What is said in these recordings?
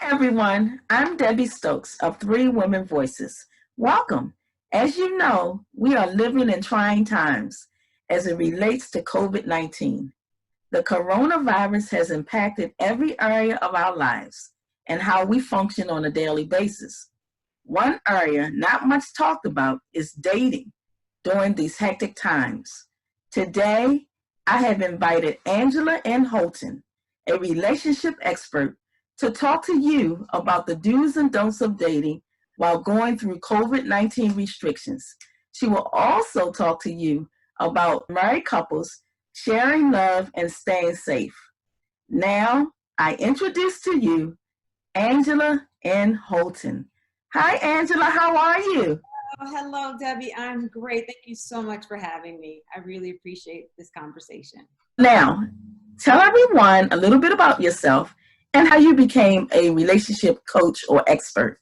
Everyone, I'm Debbie Stokes of Three Women Voices. Welcome. As you know, we are living in trying times as it relates to COVID-19. The coronavirus has impacted every area of our lives and how we function on a daily basis. One area not much talked about is dating during these hectic times. Today, I have invited Angela N. Holton, a relationship expert, to talk to you about the do's and don'ts of dating while going through COVID-19 restrictions. She will also talk to you about married couples sharing love and staying safe. Now, I introduce to you Angela N. Holton. Hi, Angela. How are you? Oh, hello, Debbie. I'm great. Thank you so much for having me. I really appreciate this conversation. Now, tell everyone a little bit about yourself and how you became a relationship coach or expert.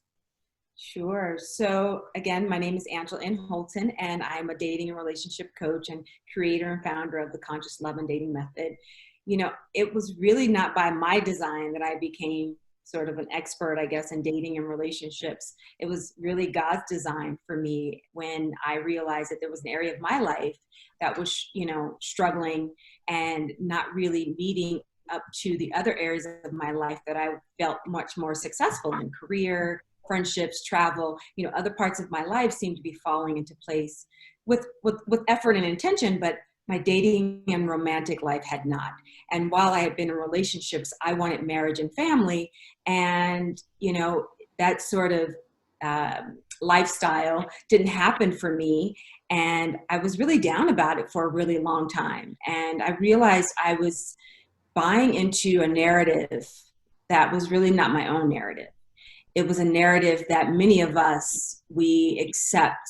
Sure. So again, my name is Angela N. Holton, and I'm a dating and relationship coach and creator and founder of the Conscious Love and Dating Method. You know, it was really not by my design that I became sort of an expert, I guess, in dating and relationships. It was really God's design for me when I realized that there was an area of my life that was, struggling and not really meeting up to the other areas of my life that I felt much more successful in: career, friendships, travel. Other parts of my life seemed to be falling into place with effort and intention, but my dating and romantic life had not. And while I had been in relationships, I wanted marriage and family. And, that sort of lifestyle didn't happen for me. And I was really down about it for a really long time. And I realized I was buying into a narrative that was really not my own narrative. It was a narrative that many of us, we accept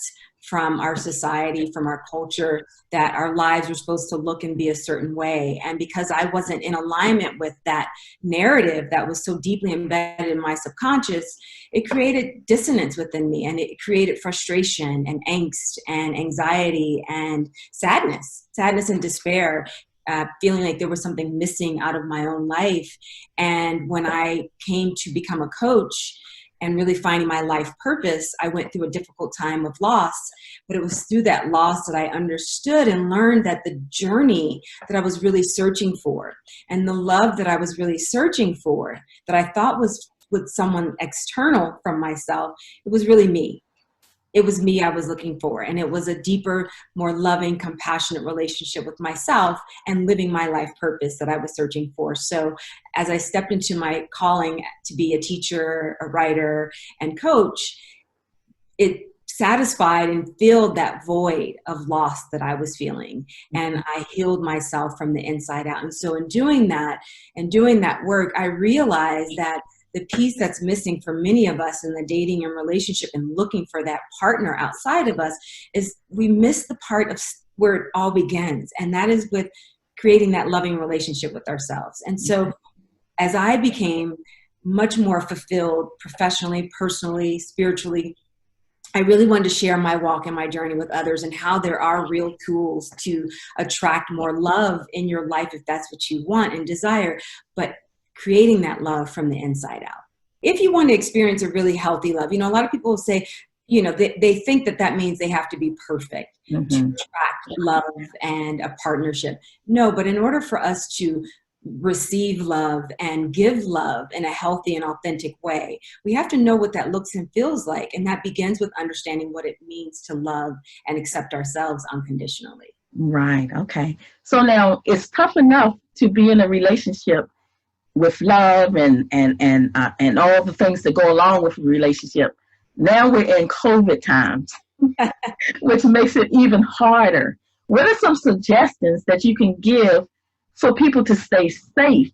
from our society, from our culture, that our lives were supposed to look and be a certain way. And because I wasn't in alignment with that narrative that was so deeply embedded in my subconscious, it created dissonance within me, and it created frustration and angst and anxiety and sadness and despair. Feeling like there was something missing out of my own life. And when I came to become a coach and really finding my life purpose, I went through a difficult time of loss. But it was through that loss that I understood and learned that the journey that I was really searching for, and the love that I was really searching for, that I thought was with someone external from myself, it was really me. It was me I was looking for. And it was a deeper, more loving, compassionate relationship with myself and living my life purpose that I was searching for. So as I stepped into my calling to be a teacher, a writer, and coach, it satisfied and filled that void of loss that I was feeling. And I healed myself from the inside out. And so in doing that and doing that work, I realized that the piece that's missing for many of us in the dating and relationship and looking for that partner outside of us is we miss the part of where it all begins. And that is with creating that loving relationship with ourselves. And so as I became much more fulfilled professionally, personally, spiritually, I really wanted to share my walk and my journey with others, and how there are real tools to attract more love in your life if that's what you want and desire. But creating that love from the inside out. If you want to experience a really healthy love, a lot of people will say, they think that means they have to be perfect to attract love and a partnership. No, but in order for us to receive love and give love in a healthy and authentic way, we have to know what that looks and feels like. And that begins with understanding what it means to love and accept ourselves unconditionally. Right. Okay. So now it's tough enough to be in a relationship with love and all the things that go along with a relationship. Now we're in COVID times, which makes it even harder. What are some suggestions that you can give for people to stay safe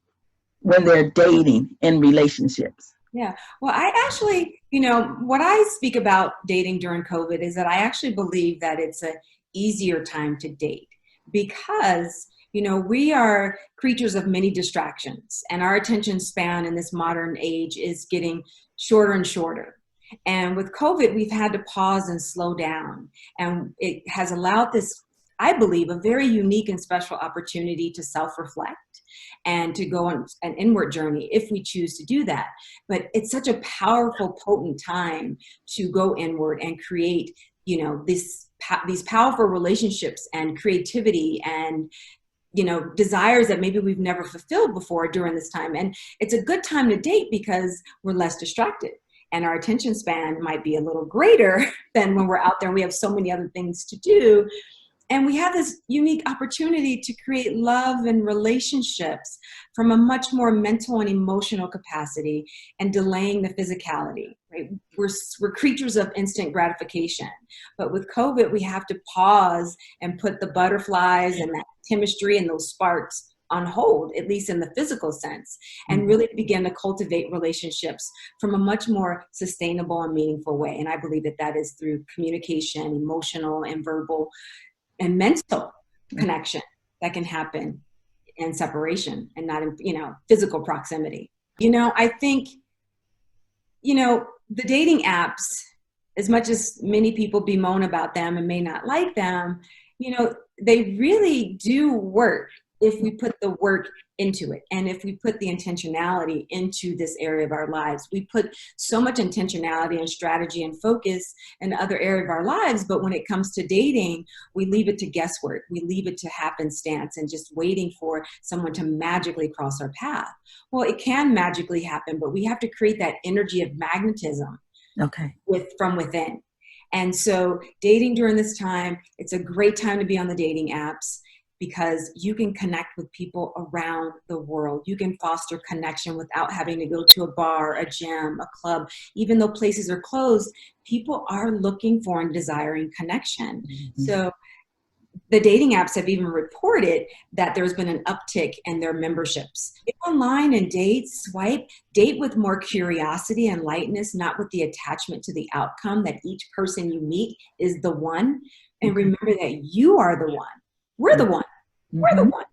when they're dating in relationships? Yeah. Well, I actually, what I speak about dating during COVID is that I actually believe that it's an easier time to date because we are creatures of many distractions, and our attention span in this modern age is getting shorter and shorter. And with COVID, we've had to pause and slow down. And it has allowed this, I believe, a very unique and special opportunity to self-reflect and to go on an inward journey if we choose to do that. But it's such a powerful, potent time to go inward and create, these powerful relationships and creativity and desires that maybe we've never fulfilled before during this time. And it's a good time to date because we're less distracted and our attention span might be a little greater than when we're out there and we have so many other things to do. And we have this unique opportunity to create love and relationships from a much more mental and emotional capacity and delaying the physicality, right? We're creatures of instant gratification. But with COVID, we have to pause and put the butterflies and that chemistry and those sparks on hold, at least in the physical sense, and really begin to cultivate relationships from a much more sustainable and meaningful way. And I believe that that is through communication, emotional and verbal and mental connection that can happen in separation and not in, physical proximity. I think, the dating apps, as much as many people bemoan about them and may not like them, they really do work if we put the work into it and if we put the intentionality into this area of our lives. We put so much intentionality and strategy and focus in other area of our lives, but when it comes to dating, we leave it to guesswork. We leave it to happenstance and just waiting for someone to magically cross our path. Well, it can magically happen, but we have to create that energy of magnetism from within. And so dating during this time, it's a great time to be on the dating apps, because you can connect with people around the world. You can foster connection without having to go to a bar, a gym, a club. Even though places are closed, people are looking for and desiring connection. Mm-hmm. So the dating apps have even reported that there's been an uptick in their memberships. Get online and date with more curiosity and lightness, not with the attachment to the outcome that each person you meet is the one. And remember that you are the one. We're the one. We're the one.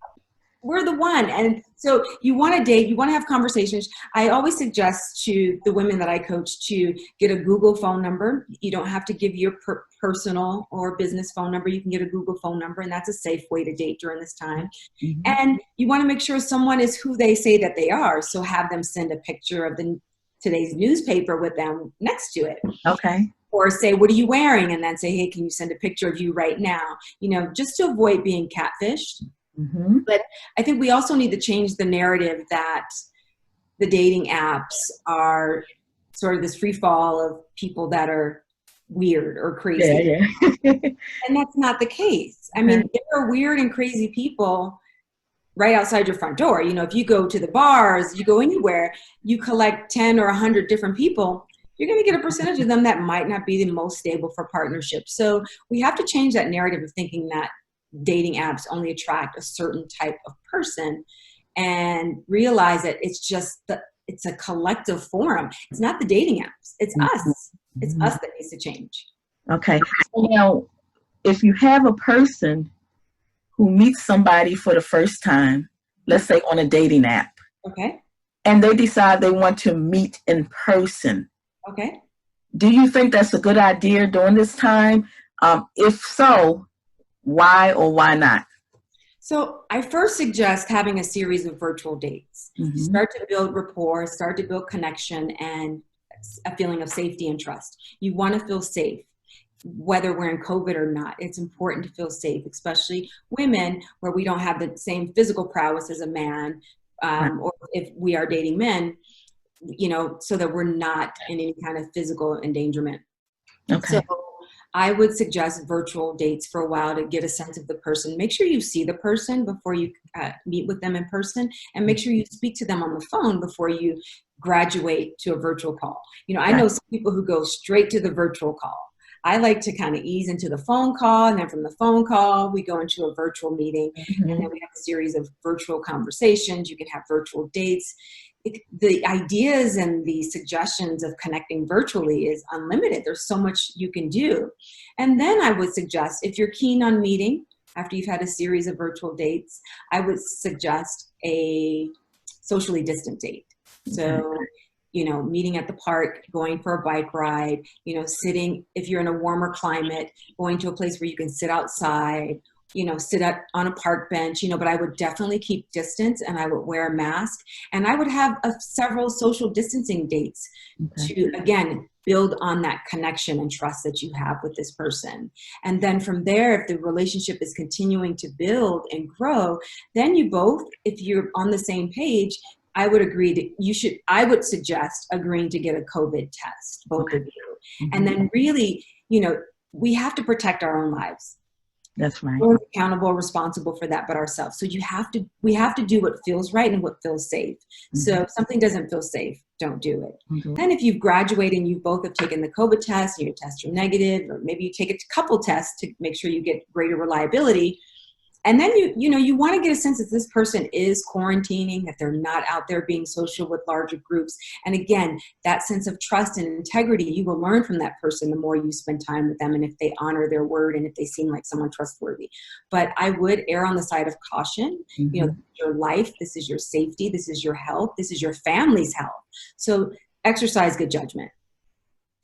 We're the one. And so you want to date, you want to have conversations. I always suggest to the women that I coach to get a Google phone number. You don't have to give your personal or business phone number. You can get a Google phone number, and that's a safe way to date during this time. Mm-hmm. And you want to make sure someone is who they say that they are. So have them send a picture of today's newspaper with them next to it. Okay. Or say, what are you wearing? And then say, hey, can you send a picture of you right now? Just to avoid being catfished. Mm-hmm. But I think we also need to change the narrative that the dating apps are sort of this free fall of people that are weird or crazy. Yeah. And that's not the case. I mean, there are weird and crazy people right outside your front door. If you go to the bars, you go anywhere, you collect 10 or 100 different people, you're going to get a percentage of them that might not be the most stable for partnerships. So we have to change that narrative of thinking that dating apps only attract a certain type of person and realize that it's a collective forum. It's not the dating apps. It's us. It's us that needs to change. Okay. Now, if you have a person who meets somebody for the first time, let's say on a dating app. Okay. And they decide they want to meet in person. Okay. Do you think that's a good idea during this time? If so, why or why not? So I first suggest having a series of virtual dates. Mm-hmm. Start to build rapport, start to build connection and a feeling of safety and trust. You want to feel safe, whether we're in COVID or not. It's important to feel safe, especially women where we don't have the same physical prowess as a man, or if we are dating men, so that we're not in any kind of physical endangerment. Okay. So I would suggest virtual dates for a while to get a sense of the person. Make sure you see the person before you meet with them in person, and make sure you speak to them on the phone before you graduate to a virtual call. I know some people who go straight to the virtual call. I like to kind of ease into the phone call, and then from the phone call, we go into a virtual meeting, and then we have a series of virtual conversations. You can have virtual dates. The ideas and the suggestions of connecting virtually is unlimited. There's so much you can do. And then I would suggest, if you're keen on meeting after you've had a series of virtual dates, I would suggest a socially distant date. So, meeting at the park, going for a bike ride, sitting, if you're in a warmer climate, going to a place where you can sit outside, sit on a park bench, but I would definitely keep distance, and I would wear a mask, and I would have several social distancing dates Okay. to, again, build on that connection and trust that you have with this person. And then from there, if the relationship is continuing to build and grow, then you both, if you're on the same page, I would agree that I would suggest agreeing to get a COVID test, both of you. Mm-hmm. And then really, we have to protect our own lives. That's right. We're accountable, responsible for that, but ourselves. So we have to do what feels right and what feels safe. Mm-hmm. So if something doesn't feel safe, don't do it. Mm-hmm. Then if you've graduated and you both have taken the COVID test and your tests are negative, or maybe you take a couple tests to make sure you get greater reliability. And then you want to get a sense that this person is quarantining, that they're not out there being social with larger groups. And again, that sense of trust and integrity, you will learn from that person the more you spend time with them, and if they honor their word and if they seem like someone trustworthy. But I would err on the side of caution. Mm-hmm. This is your life, this is your safety, this is your health, this is your family's health. So exercise good judgment.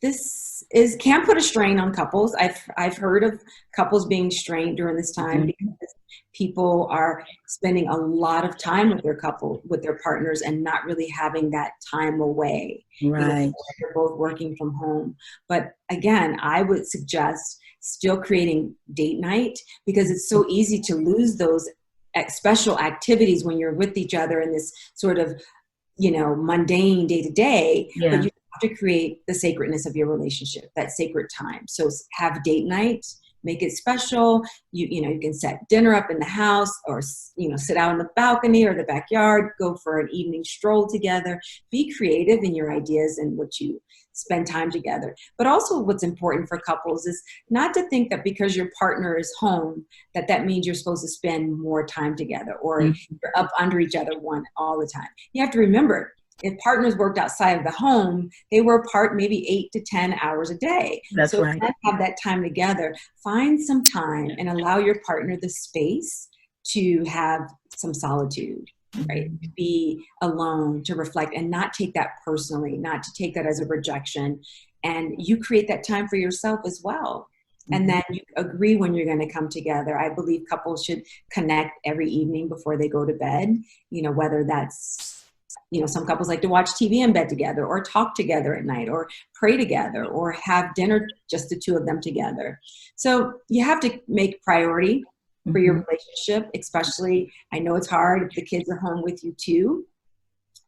This can put a strain on couples. I've heard of couples being strained during this time, mm-hmm. because people are spending a lot of time with their partners, and not really having that time away. Right. They're both working from home. But again, I would suggest still creating date night, because it's so easy to lose those special activities when you're with each other in this sort of, mundane day to day. Yeah. But you have to create the sacredness of your relationship, that sacred time. So have date night, make it special. You can set dinner up in the house, or, sit out on the balcony or the backyard, go for an evening stroll together. Be creative in your ideas and what you spend time together. But also what's important for couples is not to think that because your partner is home, that means you're supposed to spend more time together, or mm-hmm. you're up under each other all the time. You have to remember, if partners worked outside of the home, they were apart maybe 8 to 10 hours a day. That's so right. Have that time together. Find some time and allow your partner the space to have some solitude, right? To be alone, to reflect, and not take that personally, not to take that as a rejection. And you create that time for yourself as well. Mm-hmm. And then you agree when you're going to come together. I believe couples should connect every evening before they go to bed, whether that's, some couples like to watch TV in bed together, or talk together at night, or pray together, or have dinner, just the two of them together. So you have to make priority for your relationship, especially, I know it's hard if the kids are home with you too,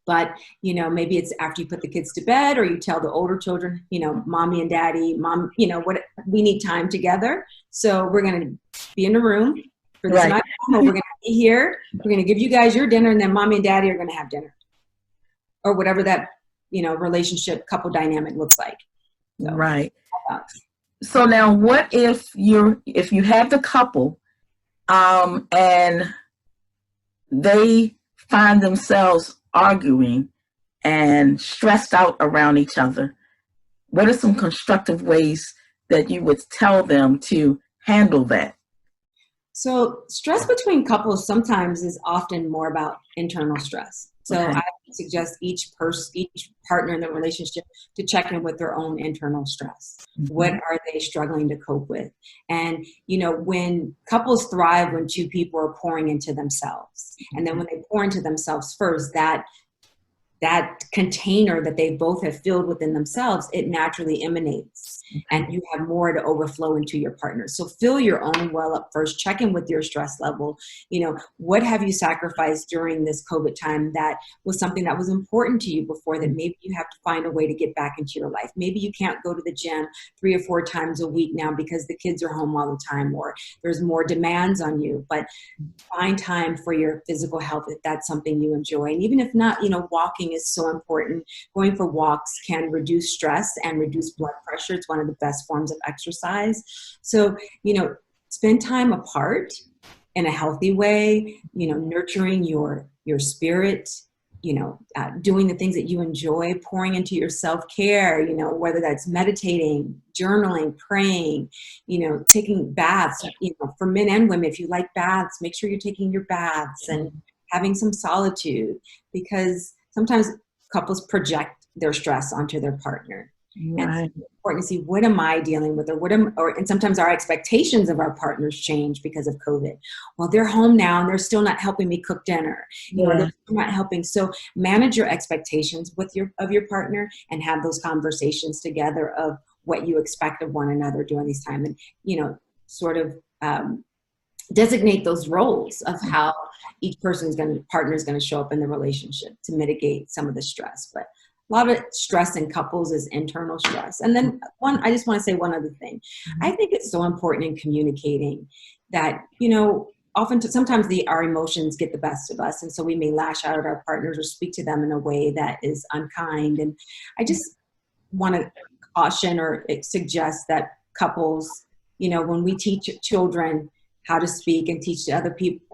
but, maybe it's after you put the kids to bed, or you tell the older children, mommy and daddy, mom, what we need time together. So we're going to be in the room for this night. We're going to be here. We're going to give you guys your dinner, and then mommy and daddy are going to have dinner. Or whatever that, relationship couple dynamic looks like. So, right. So now what if you have the couple, and they find themselves arguing and stressed out around each other? What are some constructive ways that you would tell them to handle that? So stress between couples sometimes is often more about internal stress. So I suggest each partner in the relationship to check in with their own internal stress. Mm-hmm. What are they struggling to cope with? And, when couples thrive when two people are pouring into themselves. Mm-hmm. And then when they pour into themselves first, that container that they both have filled within themselves, it naturally emanates. And you have more to overflow into your partner. So fill your own well up first. Check in with your stress level. What have you sacrificed during this COVID time that was something that was important to you before, that maybe you have to find a way to get back into your life? Maybe you can't go to the gym 3 or 4 times a week now because the kids are home all the time, or there's more demands on you. But find time for your physical health if that's something you enjoy. And even if not, walking is so important. Going for walks can reduce stress and reduce blood pressure. It's one of the best forms of exercise. So, spend time apart in a healthy way, nurturing your spirit, doing the things that you enjoy, pouring into your self-care, whether that's meditating, journaling, praying, taking baths, for men and women. If you like baths, make sure you're taking your baths and having some solitude, because sometimes couples project their stress onto their partner. And Right. it's important to see, what am I dealing with, and sometimes our expectations of our partners change because of COVID. Well, they're home now and they're still not helping me cook dinner. Or they're Yeah. still not helping. So manage your expectations of your partner, and have those conversations together of what you expect of one another during these time, and sort of designate those roles of how each partner is going to show up in the relationship to mitigate some of the stress. But a lot of stress in couples is internal stress. And then I just want to say one other thing. I think it's so important in communicating that, sometimes our emotions get the best of us. And so we may lash out at our partners or speak to them in a way that is unkind. And I just want to caution or suggest that couples, when we teach children how to speak and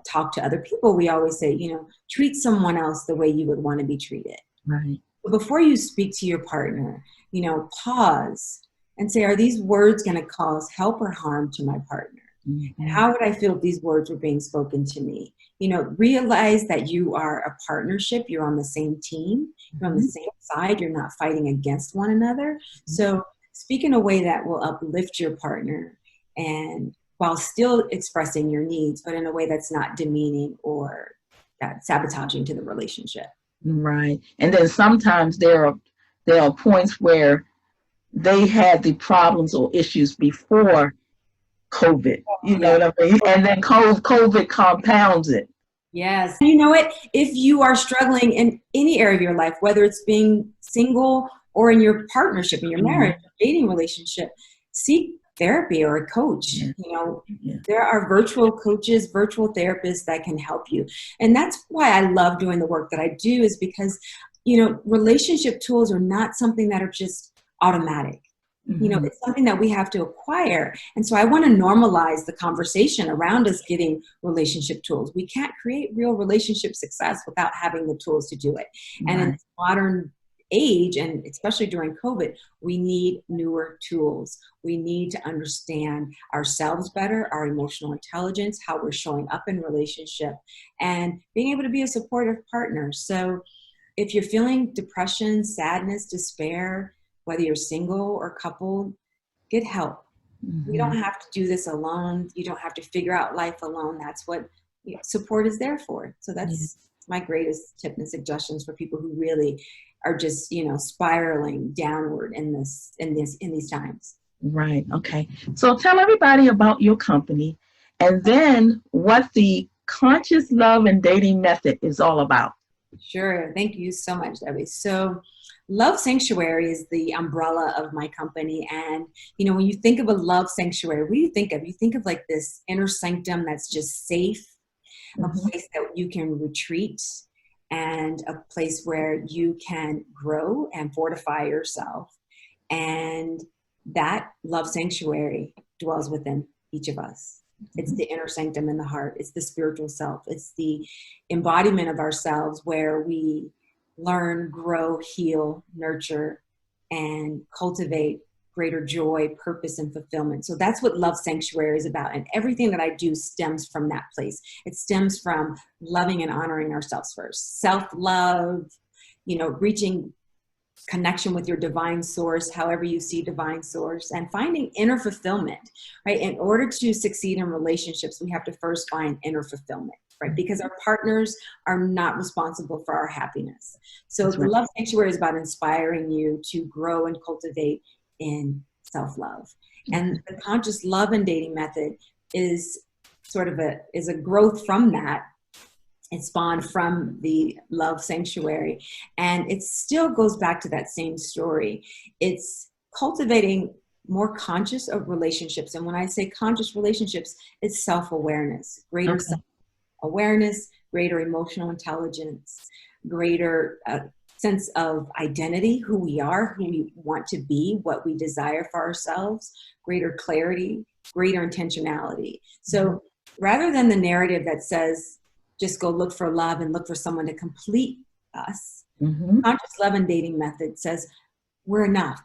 talk to other people, we always say, treat someone else the way you would want to be treated. Right. Before you speak to your partner, pause and say, are these words going to cause help or harm to my partner? Mm-hmm. How would I feel if these words were being spoken to me? Realize that you are a partnership. You're on the same team. You're on the same side. You're not fighting against one another. So speak in a way that will uplift your partner, and while still expressing your needs, but in a way that's not demeaning or sabotaging to the relationship. Right. And then sometimes there are points where they had the problems or issues before COVID. You know what I mean? And then COVID compounds it. Yes. You know what? If you are struggling in any area of your life, whether it's being single or in your partnership, in your marriage, dating relationship, seek therapy or a coach. There are virtual coaches, virtual therapists that can help you. And that's why I love doing the work that I do, is because, relationship tools are not something that are just automatic. It's something that we have to acquire. And so I want to normalize the conversation around us getting relationship tools. We can't create real relationship success without having the tools to do it. And in this modern age, and especially during COVID, we need newer tools. We need to understand ourselves better, our emotional intelligence, how we're showing up in relationship, and being able to be a supportive partner. So if you're feeling depression, sadness, despair, whether you're single or coupled, get help. You don't have to do this alone. You don't have to figure out life alone. That's what support is there for. So that's my greatest tip and suggestions for people who really are just, spiraling downward in these times. Right. Okay. So tell everybody about your company, and then what the conscious love and dating method is all about. Sure. Thank you so much, Debbie. So Love Sanctuary is the umbrella of my company. And, when you think of a love sanctuary, what do you think of? You think of like this inner sanctum that's just safe, a place that you can retreat, and a place where you can grow and fortify yourself. And that love sanctuary dwells within each of us. It's the inner sanctum in the heart. It's the spiritual self. It's the embodiment of ourselves where we learn, grow, heal, nurture, and cultivate greater joy, purpose, and fulfillment. So that's what Love Sanctuary is about. And everything that I do stems from that place. It stems from loving and honoring ourselves first. Self-love, reaching connection with your divine source, however you see divine source, and finding inner fulfillment, right? In order to succeed in relationships, we have to first find inner fulfillment, right? Because our partners are not responsible for our happiness. So the Love Sanctuary is about inspiring you to grow and cultivate in self-love. And the conscious love and dating method is a growth from that. It spawned from the Love Sanctuary. And it still goes back to that same story. It's cultivating more conscious of relationships. And when I say conscious relationships, it's self-awareness, greater self-awareness, greater emotional intelligence, greater sense of identity, who we are, who we want to be, what we desire for ourselves, greater clarity, greater intentionality. So rather than the narrative that says, just go look for love and look for someone to complete us. Conscious love and dating method says we're enough.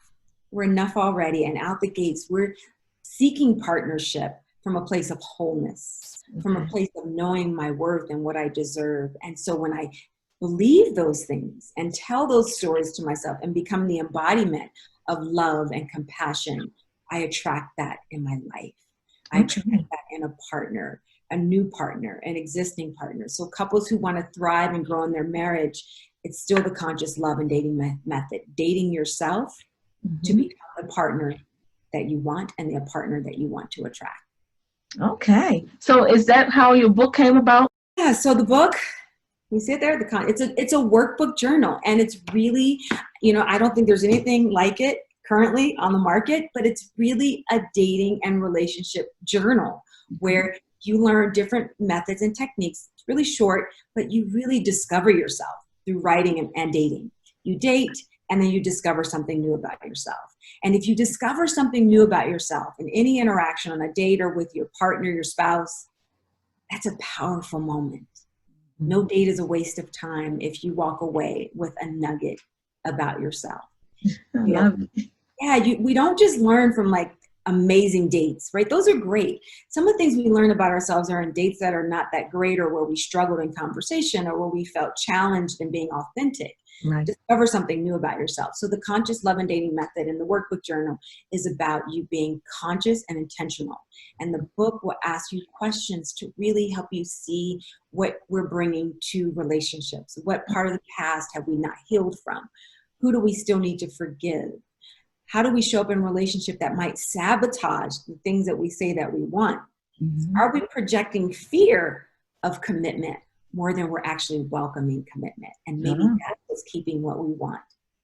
We're enough already. And out the gates, we're seeking partnership from a place of wholeness, from a place of knowing my worth and what I deserve. And so when I believe those things and tell those stories to myself and become the embodiment of love and compassion, I attract that in my life. I attract that in a partner, a new partner, an existing partner. So couples who want to thrive and grow in their marriage, it's still the conscious love and dating method. Dating yourself to become the partner that you want and the partner that you want to attract. Okay. So is that how your book came about? Yeah. So the book, you see it there, it's a workbook journal, and it's really, I don't think there's anything like it currently on the market, but it's really a dating and relationship journal where you learn different methods and techniques. It's really short, but you really discover yourself through writing and dating. You date, and then you discover something new about yourself. And if you discover something new about yourself in any interaction on a date or with your partner, your spouse, that's a powerful moment. No date is a waste of time if you walk away with a nugget about yourself. We don't just learn from like amazing dates, right? Those are great. Some of the things we learn about ourselves are in dates that are not that great, or where we struggled in conversation, or where we felt challenged in being authentic. Right. Discover something new about yourself. So the conscious love and dating method in the workbook journal is about you being conscious and intentional. And the book will ask you questions to really help you see what we're bringing to relationships. What part of the past have we not healed from? Who do we still need to forgive? How do we show up in a relationship that might sabotage the things that we say that we want? Are we projecting fear of commitment more than we're actually welcoming commitment? And maybe that is keeping what we want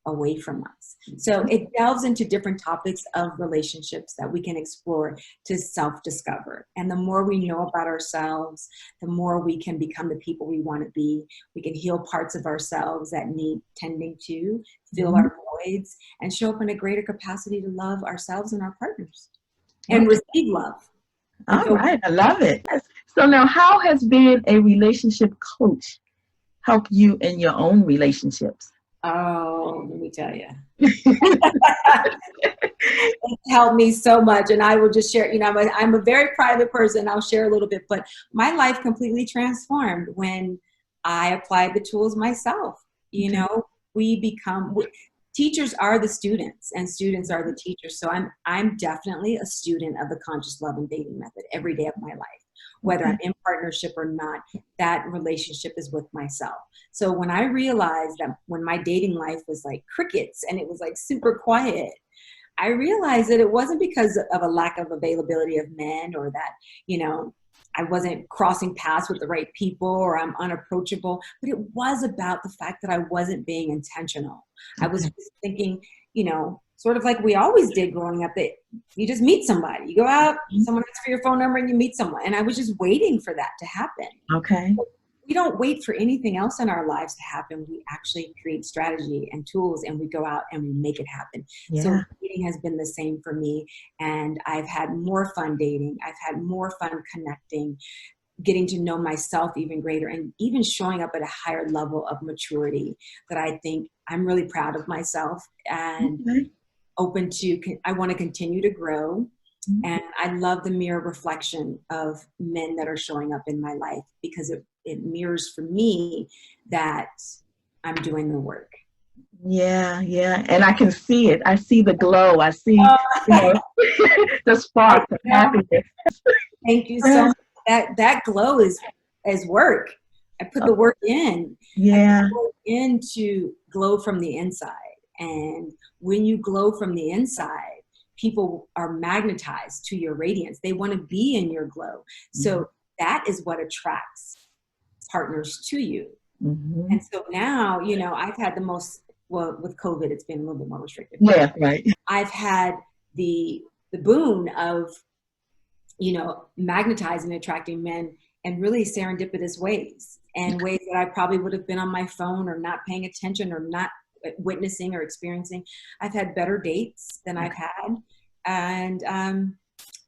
away from us. So it delves into different topics of relationships that we can explore to self-discover. And the more we know about ourselves, the more we can become the people we want to be. We can heal parts of ourselves that need tending to, fill our voids, and show up in a greater capacity to love ourselves and our partners and receive love. All right, I love it. So now, how has being a relationship coach helped you in your own relationships? Oh, let me tell you. It's helped me so much. And I will just share, I'm a very private person. I'll share a little bit, but my life completely transformed when I applied the tools myself. Teachers are the students, and students are the teachers. So I'm definitely a student of the conscious love and dating method every day of my life. Whether I'm in partnership or not, that relationship is with myself. So when I realized that when my dating life was like crickets and it was like super quiet, I realized that it wasn't because of a lack of availability of men, or that, I wasn't crossing paths with the right people, or I'm unapproachable, but it was about the fact that I wasn't being intentional. I was just thinking, sort of like we always did growing up, that you just meet somebody, you go out, someone asks for your phone number and you meet someone. And I was just waiting for that to happen. Okay. We don't wait for anything else in our lives to happen. We actually create strategy and tools, and we go out and we make it happen. Yeah. So dating has been the same for me. And I've had more fun dating. I've had more fun connecting, getting to know myself even greater, and even showing up at a higher level of maturity that I think I'm really proud of myself and open to, I want to continue to grow. And I love the mirror reflection of men that are showing up in my life, because it mirrors for me that I'm doing the work. Yeah. And I can see it. I see the glow. I see the spark of happiness. Thank you so much. That glow is work. I put the work in. Yeah. I put work in to glow from the inside. And when you glow from the inside, people are magnetized to your radiance. They want to be in your glow. So that is what attracts partners to you. And so now, I've had with COVID, it's been a little bit more restricted. Yeah, right. I've had the boon of, magnetizing and attracting men in really serendipitous ways, and ways that I probably would have been on my phone or not paying attention or not witnessing or experiencing. I've had better dates than I've had, and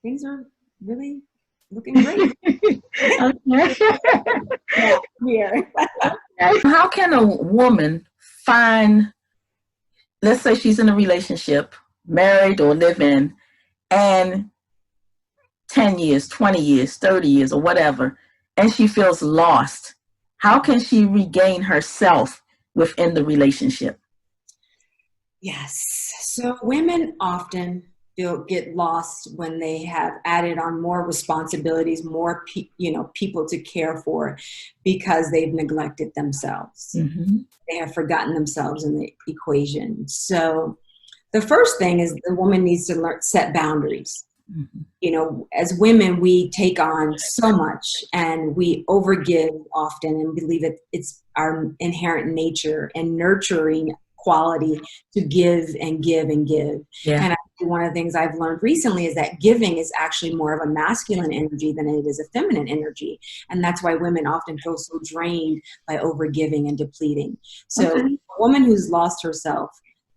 things are really looking great. Here. How can a woman find, let's say she's in a relationship, married or live-in, and 10 years, 20 years, 30 years, or whatever, and she feels lost? How can she regain herself within the relationship? Yes. So women often get lost when they have added on more responsibilities, more people to care for, because they've neglected themselves. Mm-hmm. They have forgotten themselves in the equation. So the first thing is the woman needs to learn set boundaries. Mm-hmm. As women, we take on so much and we overgive often and believe it's our inherent nature and nurturing quality to give and give and give. Yeah. And one of the things I've learned recently is that giving is actually more of a masculine energy than it is a feminine energy. And that's why women often feel so drained by overgiving and depleting. So Okay. a woman who's lost herself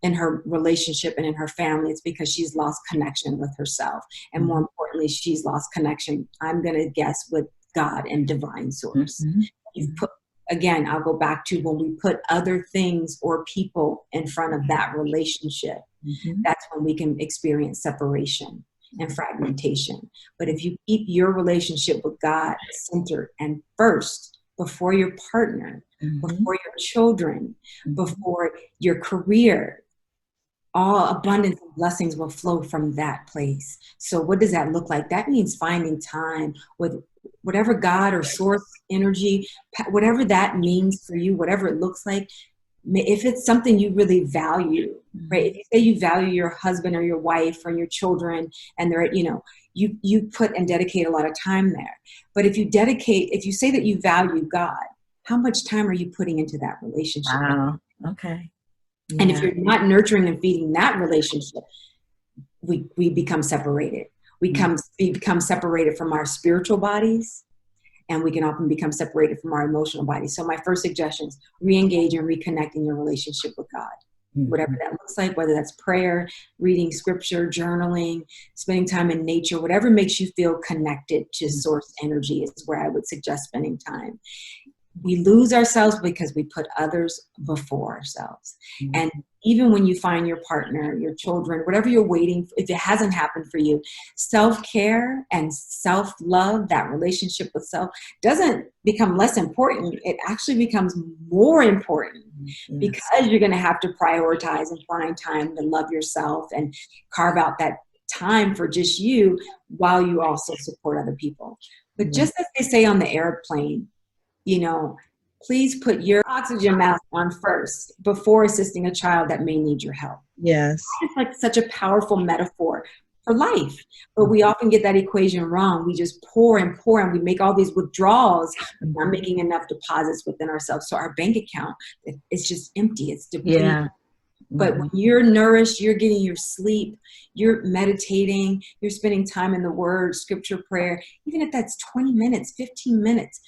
in her relationship and in her family, it's because she's lost connection with herself. And more importantly, she's lost connection, I'm going to guess, with God and divine source. Mm-hmm. You've put, again, I'll go back to when we put other things or people in front of that relationship, Mm-hmm. that's when we can experience separation and fragmentation. But if you keep your relationship with God centered and first, before your partner, Mm-hmm. before your children, Mm-hmm. before your career, all abundance and blessings will flow from that place. So what does that look like? That means finding time with whatever God or source energy, whatever that means for you, whatever it looks like. If it's something you really value, right? If you say you value your husband or your wife or your children, and they're, you put and dedicate a lot of time there. But if you say that you value God, how much time are you putting into that relationship? Wow. Okay. Yeah. And if you're not nurturing and feeding that relationship, we become separated. We become separated from our spiritual bodies, and we can often become separated from our emotional bodies. So my first suggestion is re-engage and reconnect in your relationship with God. Mm-hmm. Whatever that looks like, whether that's prayer, reading scripture, journaling, spending time in nature, whatever makes you feel connected to source energy is where I would suggest spending time. We lose ourselves because we put others before ourselves. Mm-hmm. And even when you find your partner, your children, whatever you're waiting for, if it hasn't happened for you, self-care and self-love, that relationship with self, doesn't become less important. It actually becomes more important. Yes. Because you're going to have to prioritize and find time to love yourself and carve out that time for just you while you also support other people. But just as they say on the airplane, please put your oxygen mask on first before assisting a child that may need your help. Yes. It's like such a powerful metaphor for life. But we often get that equation wrong. We just pour and we make all these withdrawals, not making enough deposits within ourselves. So our bank account is just empty. It's depleted. Yeah. But when you're nourished, you're getting your sleep, you're meditating, you're spending time in the Word, scripture, prayer, even if that's 20 minutes, 15 minutes,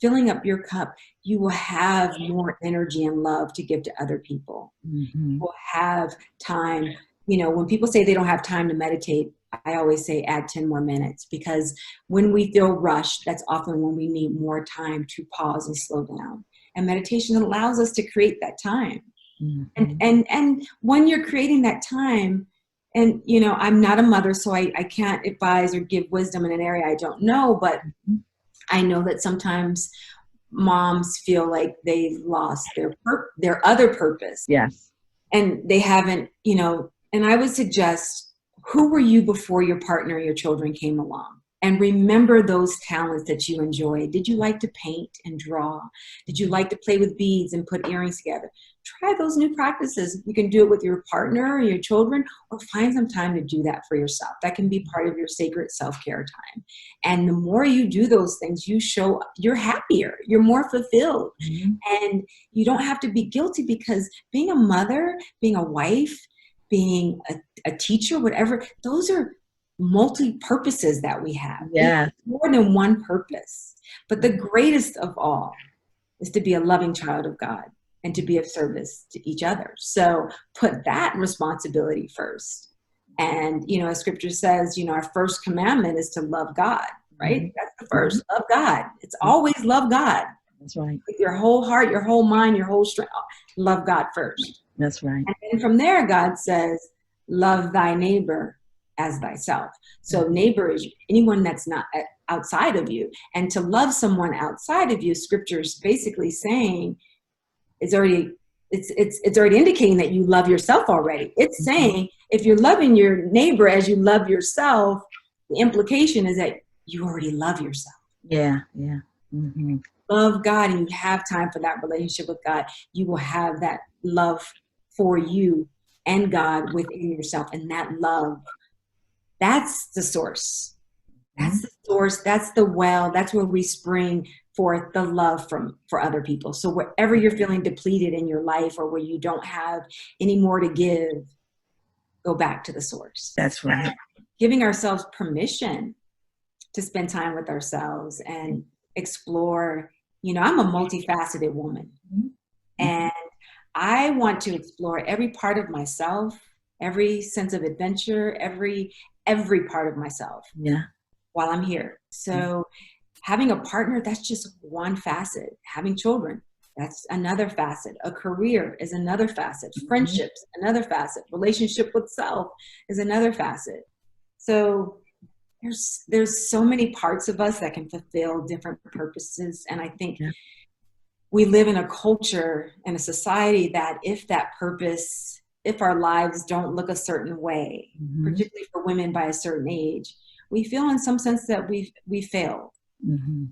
filling up your cup, you will have more energy and love to give to other people. Mm-hmm. You will have time. When people say they don't have time to meditate, I always say add 10 more minutes, because when we feel rushed, that's often when we need more time to pause and slow down. And meditation allows us to create that time. Mm-hmm. And when you're creating that time, and I'm not a mother, so I can't advise or give wisdom in an area I don't know, but I know that sometimes moms feel like they've lost their other purpose. Yes. And they haven't, and I would suggest, who were you before your partner or your children came along? And remember those talents that you enjoyed. Did you like to paint and draw? Did you like to play with beads and put earrings together? Try those new practices. You can do it with your partner or your children, or find some time to do that for yourself. That can be part of your sacred self-care time. And the more you do those things, you're happier, you're more fulfilled. Mm-hmm. And you don't have to be guilty, because being a mother, being a wife, being a teacher, whatever, those are multi-purposes that we have. Yeah. More than one purpose. But the greatest of all is to be a loving child of God and to be of service to each other. So put that responsibility first. And, as scripture says, our first commandment is to love God, right? Mm-hmm. That's the first. Love God. It's always love God. That's right. With your whole heart, your whole mind, your whole strength. Love God first. That's right. And then from there, God says, love thy neighbor as thyself. So neighbor is anyone that's not outside of you. And to love someone outside of you, scripture is basically saying, it's already it's already indicating that you love yourself already. It's saying if you're loving your neighbor as you love yourself, the implication is that you already love yourself. Yeah, yeah. Mm-hmm. Love God and you have time for that relationship with God, you will have that love for you and God within yourself. And that love, that's the source. That's the source. That's the well. That's where we spring forth the love for other people. So wherever you're feeling depleted in your life or where you don't have any more to give, go back to the source. That's right. And giving ourselves permission to spend time with ourselves and explore. You know, I'm a multifaceted woman, and I want to explore every part of myself, every sense of adventure, every part of myself. Yeah. While I'm here. So having a partner, that's just one facet. Having children, that's another facet. A career is another facet. Friendships, another facet. Relationship with self is another facet. So there's so many parts of us that can fulfill different purposes. And I think we live in a culture and a society that if our lives don't look a certain way, particularly for women by a certain age, we feel in some sense that we failed.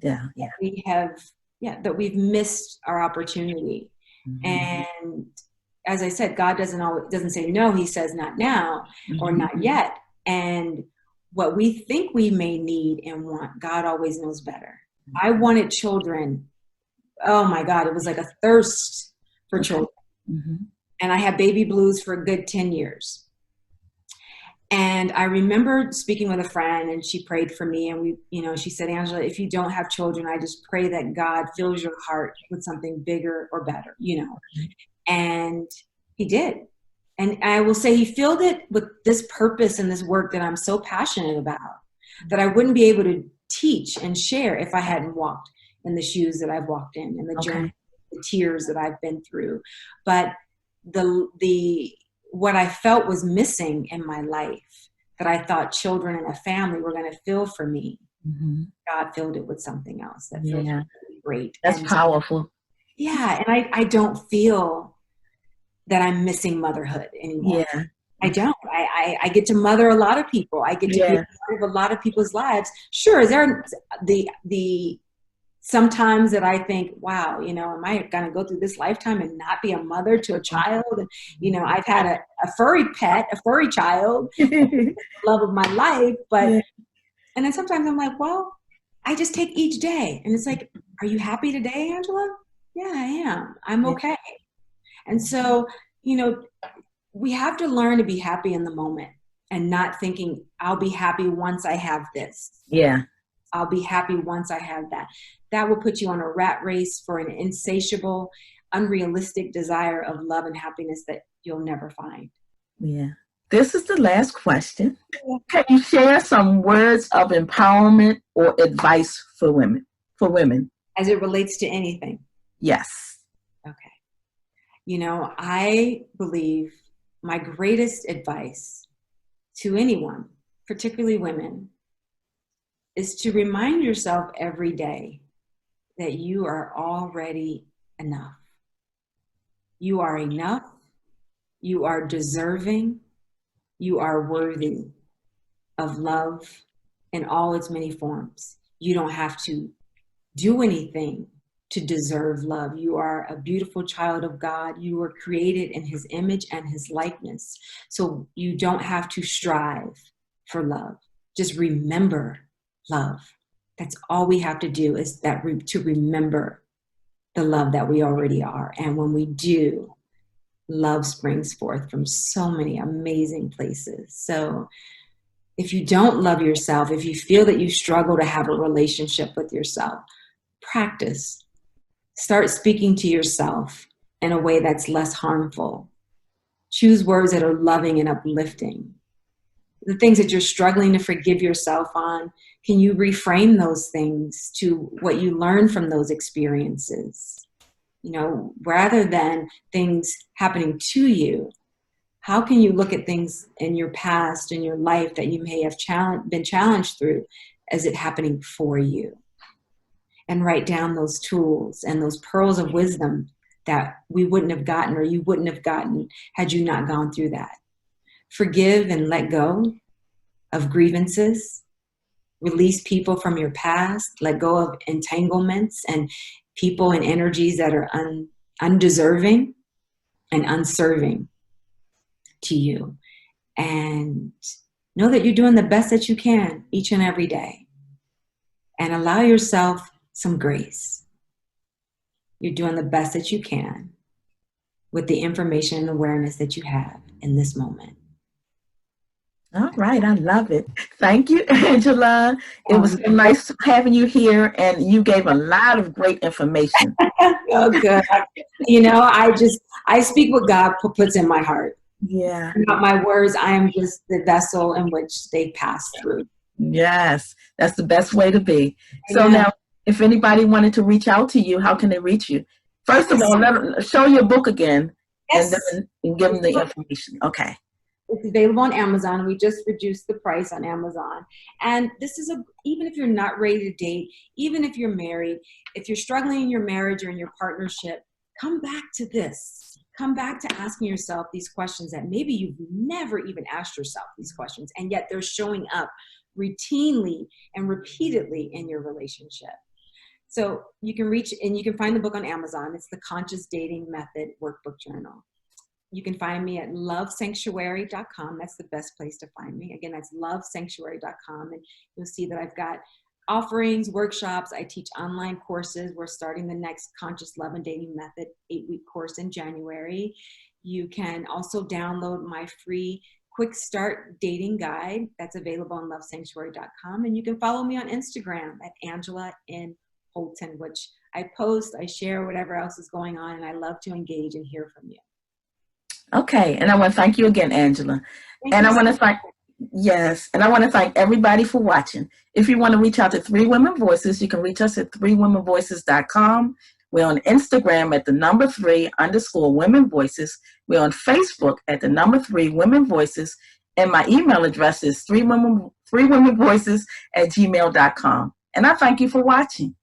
Yeah, yeah. We have, that we've missed our opportunity. And as I said, God doesn't say no. He says not now or not yet. And what we think we may need and want, God always knows better. I wanted children. Oh my God, it was like a thirst for children. And I had baby blues for a good 10 years. And I remember speaking with a friend and she prayed for me and she said, Angela, if you don't have children, I just pray that God fills your heart with something bigger or better, and he did. And I will say he filled it with this purpose and this work that I'm so passionate about that I wouldn't be able to teach and share if I hadn't walked in the shoes that I've walked in and the journey, the tears that I've been through. But what I felt was missing in my life that I thought children and a family were going to fill for me. God filled it with something else that feels really great. That's powerful. Yeah. And I don't feel that I'm missing motherhood anymore. Yeah. I don't. I get to mother a lot of people. I get to be a part of a lot of people's lives. Sure. Is there the sometimes that I think, wow, am I going to go through this lifetime and not be a mother to a child? And, I've had a furry pet, a furry child, love of my life. But, and then sometimes I'm like, well, I just take each day. And it's like, are you happy today, Angela? Yeah, I am. I'm okay. And so, we have to learn to be happy in the moment and not thinking I'll be happy once I have this. Yeah. I'll be happy once I have that. That will put you on a rat race for an insatiable, unrealistic desire of love and happiness that you'll never find. Yeah. This is the last question. Can you share some words of empowerment or advice for women? As it relates to anything? Yes. Okay. I believe my greatest advice to anyone, particularly women, is to remind yourself every day that you are already enough. You are enough. You are deserving. You are worthy of love in all its many forms. You don't have to do anything to deserve love. You are a beautiful child of God. You were created in his image and his likeness. So you don't have to strive for love. Just remember love. That's all we have to do is to remember the love that we already are. And when we do, love springs forth from so many amazing places. So if you don't love yourself, if you feel that you struggle to have a relationship with yourself, practice. Start speaking to yourself in a way that's less harmful. Choose words that are loving and uplifting. The things that you're struggling to forgive yourself on, can you reframe those things to what you learned from those experiences? Rather than things happening to you, how can you look at things in your past, in your life that you may have been challenged through as it happening for you? And write down those tools and those pearls of wisdom that we wouldn't have gotten or you wouldn't have gotten had you not gone through that. Forgive and let go of grievances. Release people from your past. Let go of entanglements and people and energies that are undeserving and unserving to you. And know that you're doing the best that you can each and every day. And allow yourself some grace. You're doing the best that you can with the information and awareness that you have in this moment. All right, I love it. Thank you, Angela. It was so nice having you here, and you gave a lot of great information. Oh, good. I speak what God puts in my heart. Yeah. Not my words. I am just the vessel in which they pass through. Yes, that's the best way to be. So Amen. now, if anybody wanted to reach out to you, how can they reach you? First of all, show your book again, Yes. and then give them the information. Okay. It's available on Amazon. We just reduced the price on Amazon. And this is even if you're not ready to date, even if you're married, if you're struggling in your marriage or in your partnership, come back to this. Come back to asking yourself these questions that maybe you've never even asked yourself these questions, and yet they're showing up routinely and repeatedly in your relationship. So you can reach, and you can find the book on Amazon. It's the Conscious Dating Method Workbook Journal. You can find me at lovesanctuary.com. That's the best place to find me. Again, that's lovesanctuary.com. And you'll see that I've got offerings, workshops. I teach online courses. We're starting the next Conscious Love and Dating Method 8-week course in January. You can also download my free Quick Start Dating Guide. That's available on lovesanctuary.com. And you can follow me on Instagram at Angela in Holton, which I post, I share whatever else is going on, and I love to engage and hear from you. Okay, and I want to thank you again, Angela. And I want to thank, yes, and I want to thank everybody for watching. If you want to reach out to Three Women Voices, you can reach us at threewomenvoices.com. We're on Instagram at _women voices. We're on Facebook at _3 women voices. And my email address is threewomenvoices@gmail.com. And I thank you for watching.